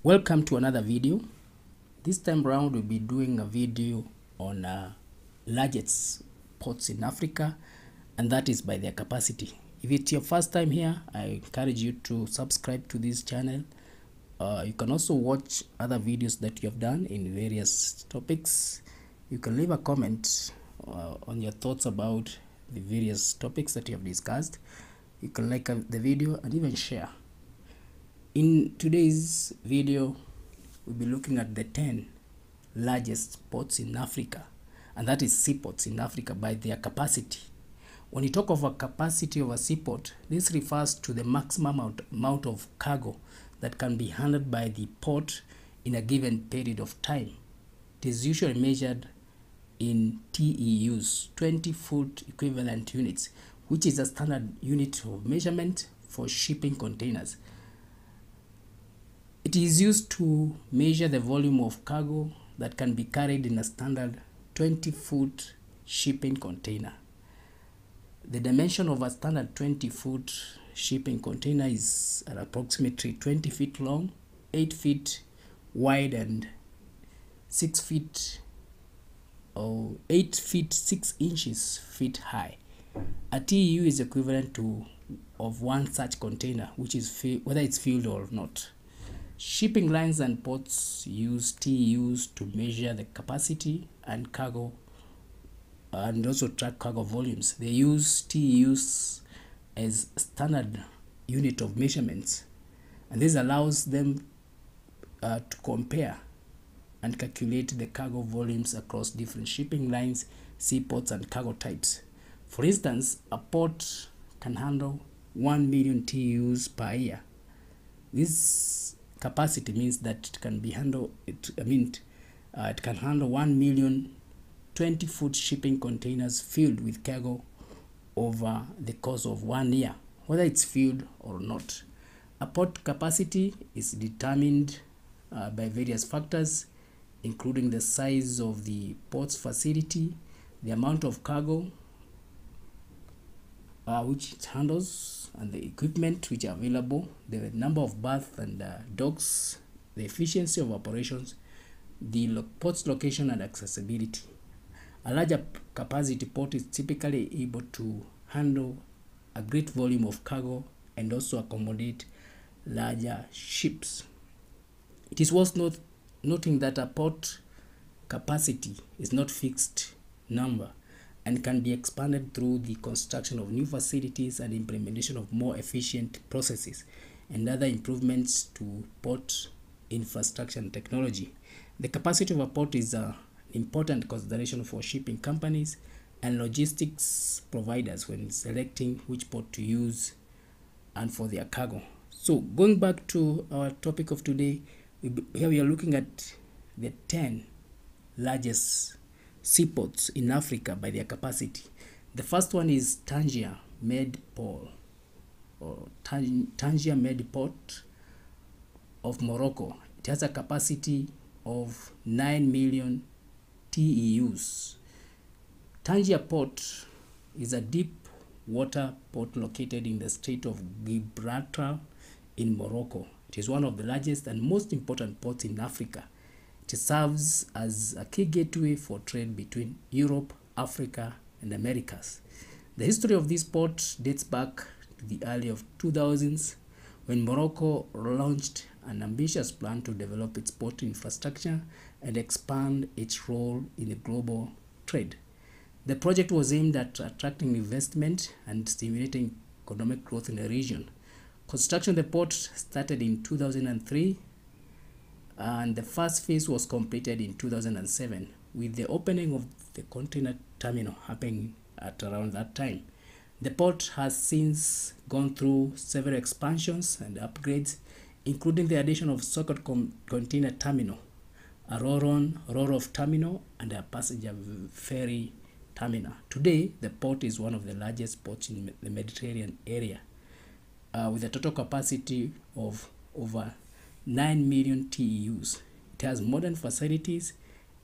Welcome to another video. This time around we'll be doing a video on largest ports in Africa, and that is by their capacity. If it's your first time here, I encourage you to subscribe to this channel. You can also watch other videos that you have done in various topics. You can leave a comment on your thoughts about the various topics that you have discussed. You can like the video and even share. In today's video, we'll be looking at the 10 largest ports in Africa, and that is seaports in Africa by their capacity. When you talk of a capacity of a seaport, this refers to the maximum amount of cargo that can be handled by the port in a given period of time. It is usually measured in TEUs, 20-foot equivalent units, which is a standard unit of measurement for shipping containers. It is used to measure the volume of cargo that can be carried in a standard 20-foot shipping container. The dimension of a standard 20-foot shipping container is approximately 20 feet long, 8 feet wide, and 6 feet 6 inches high. A TEU is equivalent to of one such container, which is whether it's filled or not. Shipping lines and ports use TEUs to measure the capacity and cargo and also track cargo volumes. They use TEUs as standard unit of measurements, and this allows them to compare and calculate the cargo volumes across different shipping lines, seaports, and cargo types. For instance, a port can handle 1 million TEUs per year. This capacity means that it can be handled. It can handle 1 million 20-foot shipping containers filled with cargo over the course of 1 year, whether it's filled or not. A port capacity is determined by various factors, including the size of the port's facility, the amount of cargo which it handles, and the equipment which are available, the number of berths and docks, the efficiency of operations, the port's location and accessibility. A larger capacity port is typically able to handle a great volume of cargo and also accommodate larger ships. It is worth noting that a port capacity is not fixed number and can be expanded through the construction of new facilities and implementation of more efficient processes and other improvements to port infrastructure and technology. The capacity of a port is an important consideration for shipping companies and logistics providers when selecting which port to use and for their cargo. So going back to our topic of today, here we are looking at the 10 largest seaports in Africa by their capacity. The first one is Tangier-Med Port, or Tangier-Med Port of Morocco. It has a capacity of 9 million TEUs. Tangier Port is a deep water port located in the Strait of Gibraltar in Morocco. It is one of the largest and most important ports in Africa. It serves as a key gateway for trade between Europe, Africa, and Americas. The history of this port dates back to the early 2000s when Morocco launched an ambitious plan to develop its port infrastructure and expand its role in the global trade. The project was aimed at attracting investment and stimulating economic growth in the region. Construction of the port started in 2003, and the first phase was completed in 2007, with the opening of the container terminal happening at around that time. The port has since gone through several expansions and upgrades, including the addition of so-called container terminal, a ro-ro terminal, and a passenger ferry terminal. Today, the port is one of the largest ports in the Mediterranean area, with a total capacity of over 9 million TEUs. It has modern facilities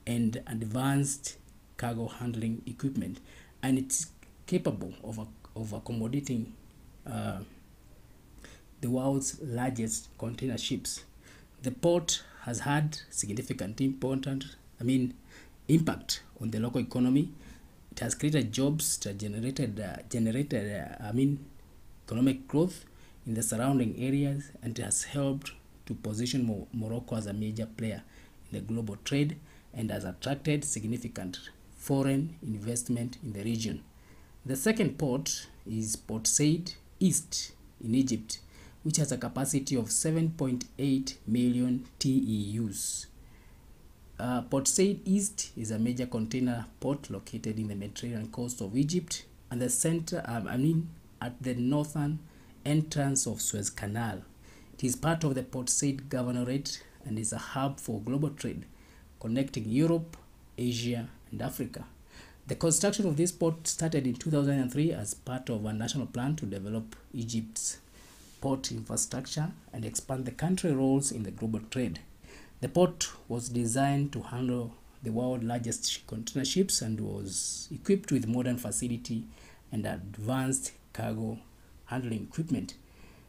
and advanced cargo handling equipment, and it's capable of accommodating the world's largest container ships. The port has had significant impact on the local economy. It has created jobs, it has generated economic growth in the surrounding areas, and it has helped to position Morocco as a major player in the global trade and has attracted significant foreign investment in the region. The second port is Port Said East in Egypt, which has a capacity of 7.8 million TEUs. Port Said East is a major container port located in the Mediterranean coast of Egypt and the center, at the northern entrance of Suez Canal. It is part of the Port Said Governorate and is a hub for global trade, connecting Europe, Asia, and Africa. The construction of this port started in 2003 as part of a national plan to develop Egypt's port infrastructure and expand the country's roles in the global trade. The port was designed to handle the world's largest container ships and was equipped with modern facility and advanced cargo handling equipment.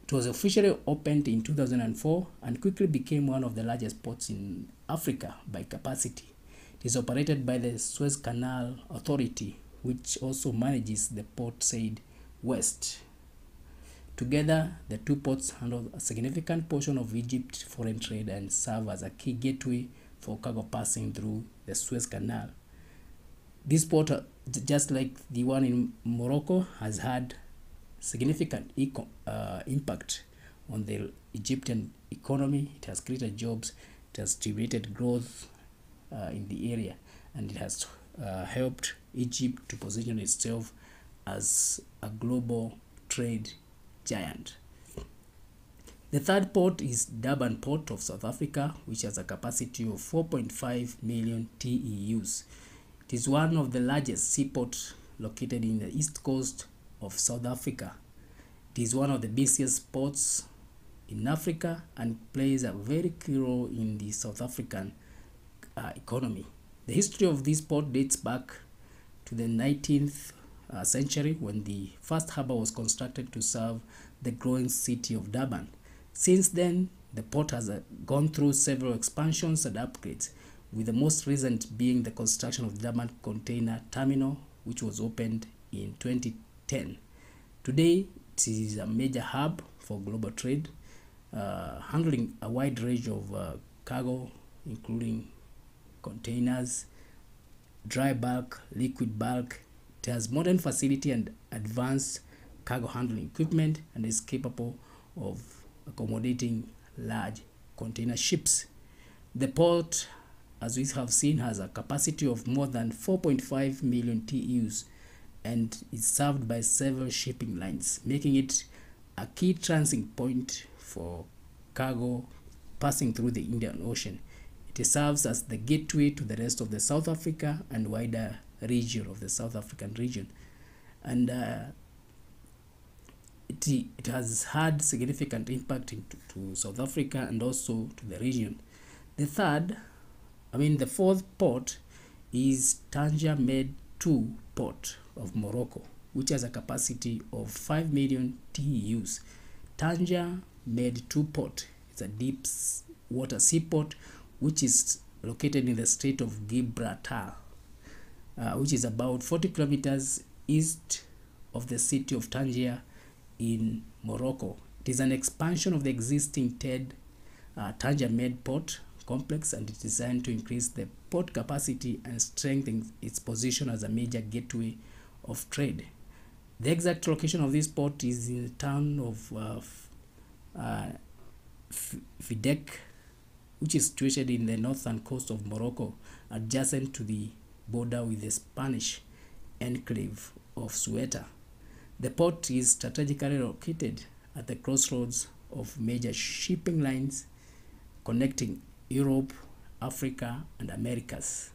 It was officially opened in 2004 and quickly became one of the largest ports in Africa by capacity. It is operated by the Suez Canal Authority, which also manages the Port Said West. Together, the two ports handle a significant portion of Egypt's foreign trade and serve as a key gateway for cargo passing through the Suez Canal. This port, just like the one in Morocco, has had significant impact on the Egyptian economy. It has created jobs, it has stimulated growth in the area, and it has helped Egypt to position itself as a global trade giant. The third port is Durban Port of South Africa, which has a capacity of 4.5 million TEUs. It is one of the largest seaports located in the east coast of South Africa. It is one of the busiest ports in Africa and plays a very key role in the South African economy. The history of this port dates back to the 19th century when the first harbour was constructed to serve the growing city of Durban. Since then, the port has gone through several expansions and upgrades, with the most recent being the construction of the Durban Container Terminal, which was opened in 2010. Today, it is a major hub for global trade, handling a wide range of cargo, including containers, dry bulk, liquid bulk. It has modern facility and advanced cargo handling equipment and is capable of accommodating large container ships. The port, as we have seen, has a capacity of more than 4.5 million TEUs and is served by several shipping lines, making it a key transit point for cargo passing through the Indian Ocean. It serves as the gateway to the rest of the South Africa and wider region of the South African region, and it has had significant impact to South Africa and also to the region. The fourth port is Tangier-Med 2 port of Morocco, which has a capacity of 5 million TEUs. Tangier-Med 2 port is a deep water seaport which is located in the Strait of Gibraltar, which is about 40 kilometers east of the city of Tangier in Morocco. It is an expansion of the existing Tangier-Med port complex, and it is designed to increase the port capacity and strengthen its position as a major gateway of trade. The exact location of this port is in the town of Fidek, which is situated in the northern coast of Morocco, adjacent to the border with the Spanish enclave of Ceuta. The port is strategically located at the crossroads of major shipping lines connecting Europe, Africa, and Americas.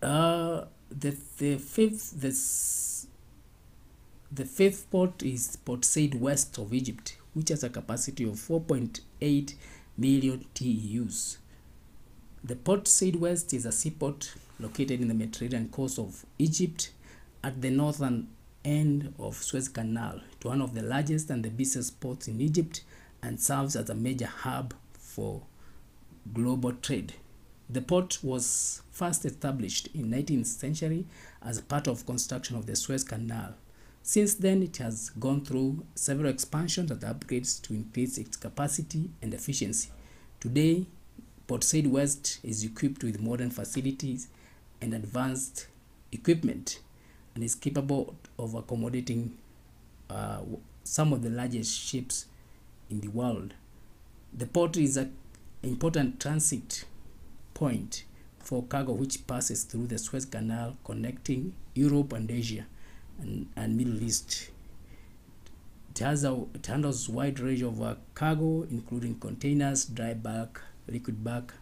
The fifth port is Port Said West of Egypt, which has a capacity of 4.8 million TEUs. The Port Said West is a seaport located in the Mediterranean coast of Egypt at the northern end of Suez Canal to one of the largest and the busiest ports in Egypt and serves as a major hub for global trade. The port was first established in 19th century as part of construction of the Suez Canal. Since then, it has gone through several expansions and upgrades to increase its capacity and efficiency. Today, Port Said West is equipped with modern facilities and advanced equipment and is capable of accommodating some of the largest ships in the world. The port is an important transit point for cargo which passes through the Suez Canal connecting Europe and Asia and Middle East. It handles a wide range of cargo, including containers, dry bulk, liquid bulk,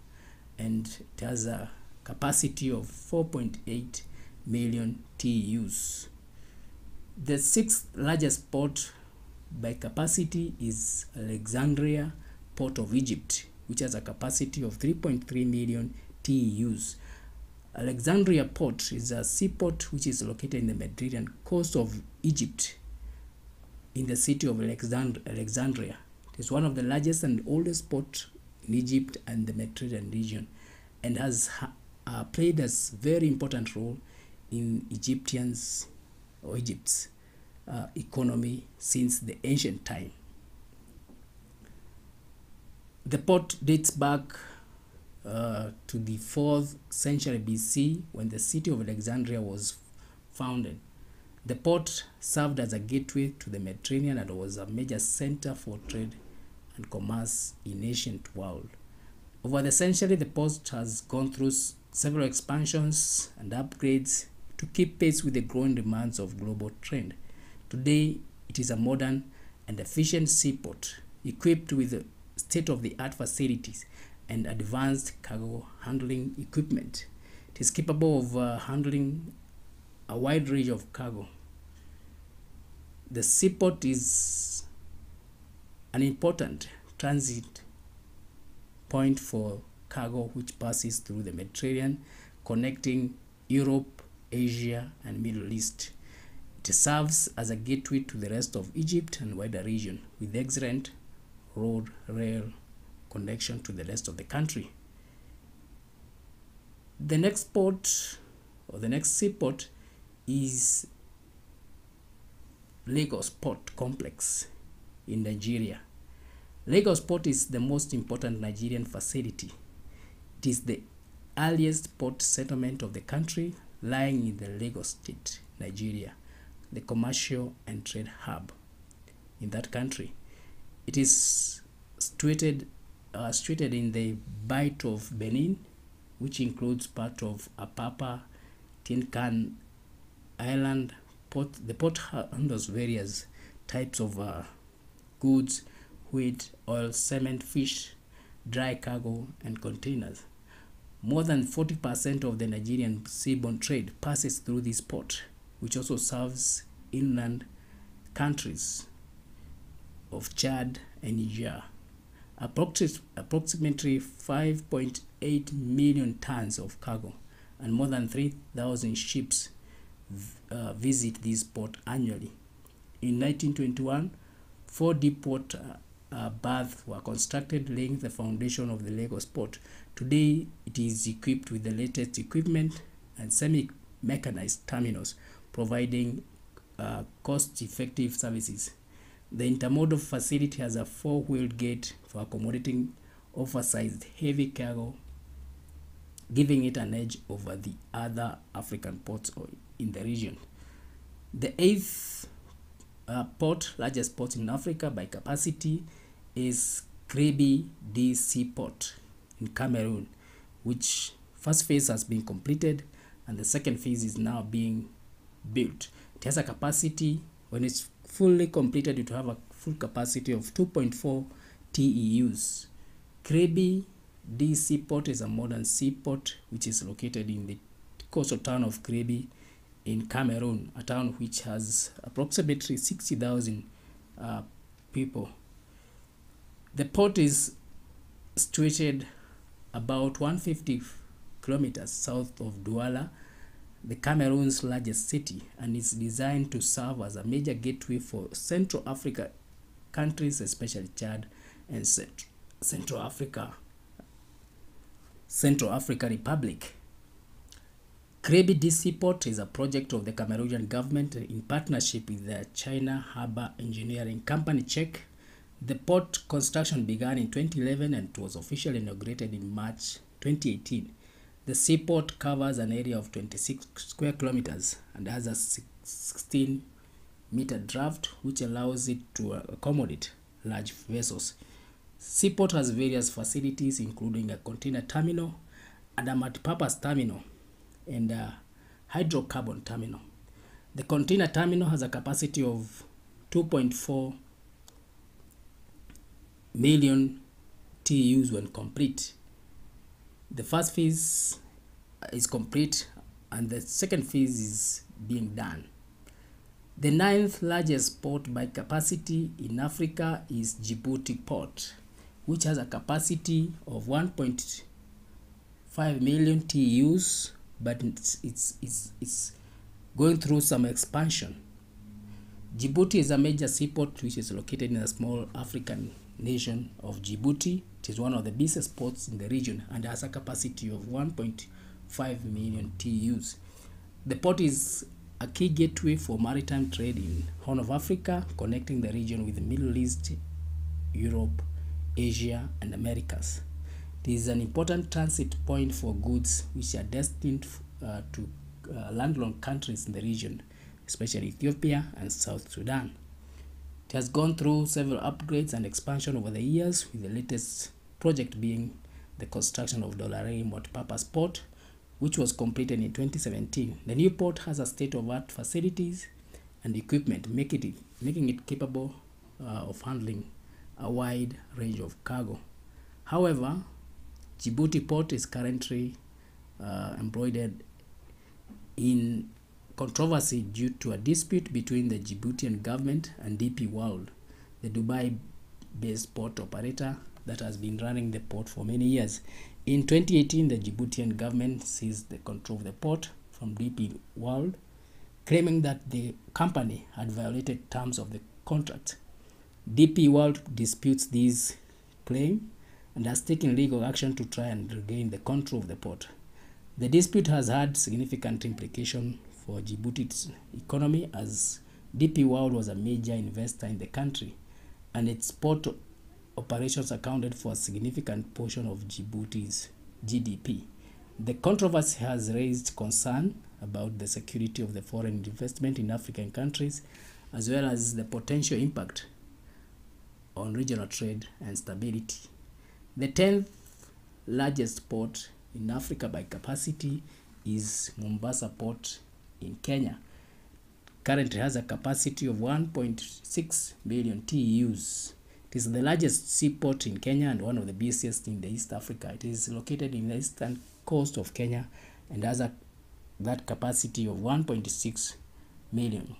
and it has a capacity of 4.8 million TEUs. The sixth largest port by capacity is Alexandria, Port of Egypt, which has a capacity of 3.3 million TEUs. Alexandria Port is a seaport which is located in the Mediterranean coast of Egypt in the city of Alexandria. It is one of the largest and oldest ports in Egypt and the Mediterranean region and has played a very important role in Egypt's economy since the ancient time. The port dates back to the 4th century BC when the city of Alexandria was founded. The port served as a gateway to the Mediterranean and was a major center for trade and commerce in ancient world. Over the century, the port has gone through several expansions and upgrades to keep pace with the growing demands of global trade. Today, it is a modern and efficient seaport equipped with state-of-the-art facilities and advanced cargo handling equipment. It is capable of handling a wide range of cargo. The seaport is an important transit point for cargo which passes through the Mediterranean, connecting Europe, Asia, and Middle East. It serves as a gateway to the rest of Egypt and wider region, with excellent road, rail connection to the rest of the country. The next port or the next seaport is Lagos Port Complex in Nigeria. Lagos Port is the most important Nigerian facility. It is the earliest port settlement of the country, lying in the Lagos State, Nigeria, the commercial and trade hub in that country. It is situated in the Bight of Benin, which includes part of Apapa, Tinkan Island. The port handles various types of goods, wheat, oil, cement, fish, dry cargo, and containers. More than 40% of the Nigerian seaborne trade passes through this port, which also serves inland countries of Chad and Niger. Approximately 5.8 million tons of cargo and more than 3,000 ships visit this port annually. In 1921, 4 deep-water berths were constructed, laying the foundation of the Lagos port. Today, it is equipped with the latest equipment and semi-mechanized terminals, providing cost-effective services. The intermodal facility has a 4-wheeled gate for accommodating oversized heavy cargo, giving it an edge over the other African ports in the region. The 8th largest port in Africa by capacity is Kribi D Seaport in Cameroon, which first phase has been completed and the second phase is now being built. It has a capacity, when it's fully completed, it will have a full capacity of 2.4 TEUs. Kribi D Seaport is a modern seaport which is located in the coastal town of Kribi in Cameroon, a town which has approximately 60,000 people. The port is situated about 150 kilometers south of Douala. the Cameroon's largest city, and is designed to serve as a major gateway for Central Africa countries, especially Chad and Central Africa Republic. Krebi Seaport is a project of the Cameroonian government in partnership with the China Harbour Engineering Company Czech. The port construction began in 2011 and was officially inaugurated in March 2018. The seaport covers an area of 26 square kilometers and has a 16-meter draft, which allows it to accommodate large vessels. Seaport has various facilities, including a container terminal and a multipurpose terminal and a hydrocarbon terminal. The container terminal has a capacity of 2.4 million TEUs when complete. The first phase is complete and the second phase is being done. The 9th largest port by capacity in Africa is Djibouti Port, which has a capacity of 1.5 million TEUs, but it's going through some expansion. Djibouti is a major seaport which is located in a small African nation of Djibouti. It is one of the busiest ports in the region and has a capacity of 1.5 million TEUs. The port is a key gateway for maritime trade in Horn of Africa, connecting the region with the Middle East, Europe, Asia, and Americas. It is an important transit point for goods which are destined to landlocked countries in the region, especially Ethiopia and South Sudan. It has gone through several upgrades and expansion over the years, with the latest project being the construction of $A multipurpose port, which was completed in 2017. The new port has a state-of-art facilities and equipment, making it capable of handling a wide range of cargo. However, Djibouti port is currently embroidered in controversy due to a dispute between the Djiboutian government and DP World, the Dubai-based port operator that has been running the port for many years. In 2018, the Djiboutian government seized the control of the port from DP World, claiming that the company had violated terms of the contract. DP World disputes these claims and has taken legal action to try and regain the control of the port. The dispute has had significant implications for Djibouti's economy, as DP World was a major investor in the country and its port operations accounted for a significant portion of Djibouti's GDP. The controversy has raised concern about the security of the foreign investment in African countries, as well as the potential impact on regional trade and stability. The 10th largest port in Africa by capacity is Mombasa Port in Kenya. Currently has a capacity of 1.6 million TEUs. It is the largest seaport in Kenya and one of the busiest in the East Africa. It is located in the eastern coast of Kenya and has that capacity of 1.6 million.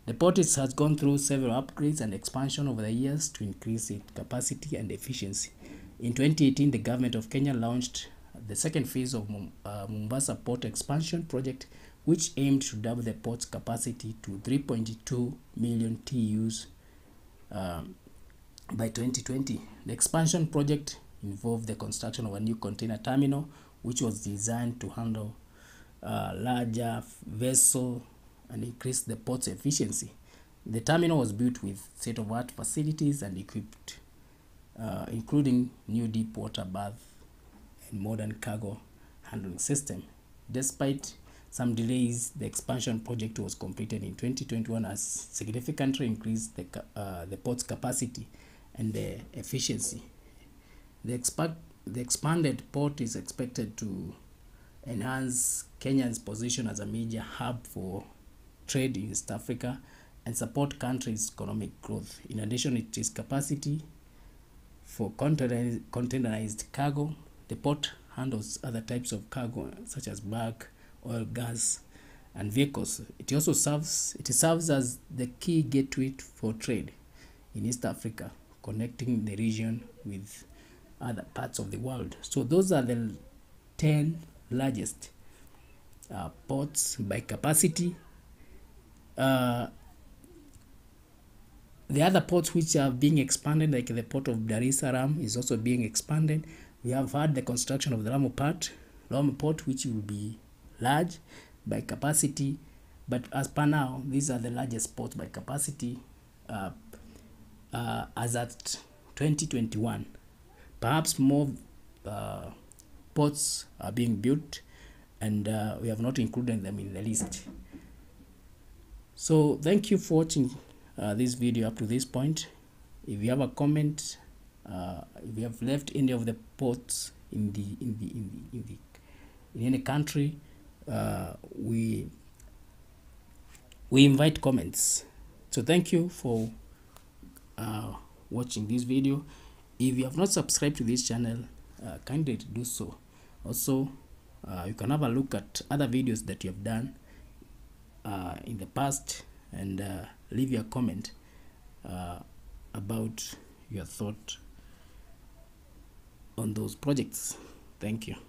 The port has gone through several upgrades and expansion over the years to increase its capacity and efficiency. In 2018, the government of Kenya launched the second phase of Mombasa Port Expansion Project, which aimed to double the port's capacity to 3.2 million TEUs by 2020. The expansion project involved the construction of a new container terminal, which was designed to handle larger vessels and increase the port's efficiency. The terminal was built with state-of-the-art facilities and equipped, including new deep water berth and modern cargo handling system. Despite some delays, the expansion project was completed in 2021, has significantly increased the port's capacity and the efficiency. The expanded port is expected to enhance Kenya's position as a major hub for trade in East Africa and support country's economic growth. In addition, it is capacity for containerized cargo. The port handles other types of cargo such as bulk, oil, gas, and vehicles. It also serves as the key gateway for trade in East Africa, connecting the region with other parts of the world. So those are the 10 largest ports by capacity. The other ports which are being expanded, like the port of Dar es Salaam, is also being expanded. We have had the construction of the Lamu port, which will be large by capacity, but as per now, these are the largest ports by capacity as at 2021. Perhaps more ports are being built, and we have not included them in the list. So thank you for watching this video up to this point. If you have a comment, if you have left any of the ports in any country, we invite comments. So thank you for watching this video. If you have not subscribed to this channel, kindly do so. Also, you can have a look at other videos that you have done in the past, and leave your comment about your thought on those projects. Thank you.